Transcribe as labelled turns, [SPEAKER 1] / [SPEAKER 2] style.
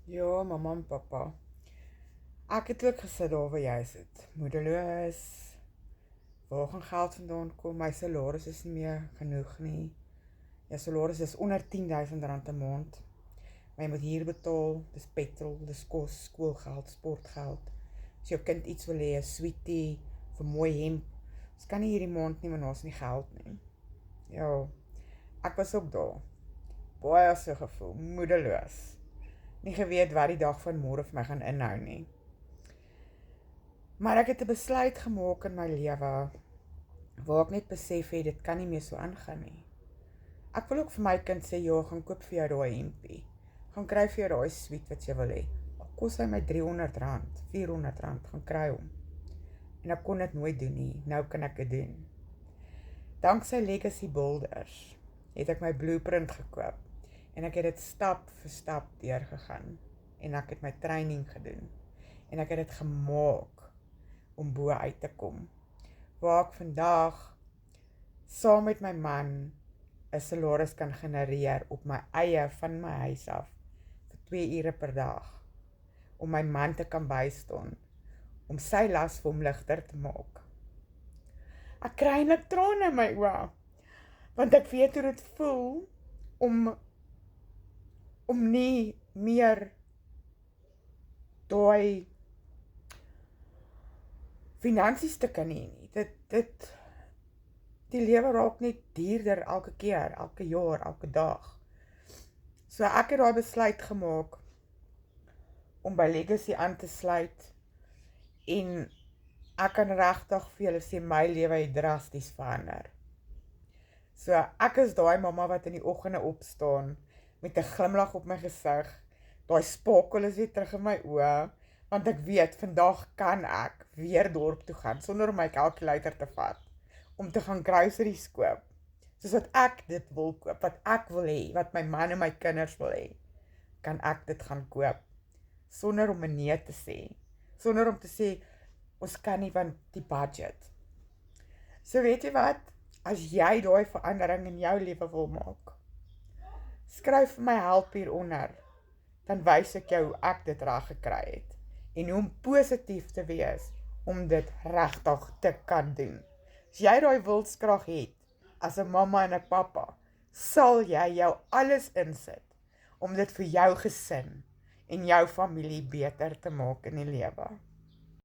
[SPEAKER 1] Ja, mamma en pappa. Ek het ook gesit daar waar jy sit. Moedeloos. Waar gaan geld vandaan kom? My salaris is nie meer genoeg nie. Jou salaris is onder R10,000 'n maand. Maar jy moet hier betaal, dis petrol, dis kos, skoolgeld, sportgeld. As jou kind iets wil hê, 'n sweetie, of 'n mooi hemp, ons kan nie hierdie maand nie, want daar's nie geld nie. Ja, ek was ook daar. Baie so gevoel, moedeloos. Nie geweet wat die dag van môre vir my gaan inhou nie. Maar ek het 'n besluit gemaak in my lewe waar ek net besef het dit kan nie meer so aangaan nie. Ek wil ook vir my kind sê, ja, gaan koop vir jou daai hempie. Gaan kry vir jou daai sweet wat jy wil hê. Al kos hy my R300, R400, gaan kry hom. En ek kon dit nooit doen nie. Nou kan ek dit doen. Danksy Legacy Builders het ek my blueprint gekoop en ek het dit stap vir stap deurgegaan en ek het my training gedoen en ek het dit gemaak om bo uit te kom, waar ek vandag saam met my man 'n salaris kan genereer op my eie van my huis af vir 2 ure per dag, om my man te kan bystaan, om sy las vir hom ligter te maak. Ek kry eintlik trane in my oë, want ek weet hoe dit voel om nie meer daai finansies te kan hê nie. Die lewe raak net duurder elke keer, elke jaar, elke dag. So ek het daai besluit gemaak om by Legacy aan te sluit en ek kan regtig vir julle sê my lewe het drasties verander. So ek is daai mamma wat in die oggende opstaan met 'n glimlag op my gesig, daai spakel is weer terug in my oë, want ek weet vandag kan ek weer dorp toe gaan sonder om my calculator te vat, om te gaan groceries koop, soos wat ek dit wil koop, wat ek wil hê, wat my man en my kinders wil hê, kan ek dit gaan koop, sonder om 'n nee te sê, sonder om te sê, ons kan nie want die budget. So weet jy wat, as jy daai verandering in jou lewe wil maak, skryf vir my help hieronder, dan wys ek jou hoe ek dit reg gekry het, en hoe om positief te wees, om dit regtig te kan doen. As jy daai wilskrag het, as 'n mamma en 'n pappa, sal jy jou alles insit, om dit vir jou gesin, en jou familie beter te maak in die lewe.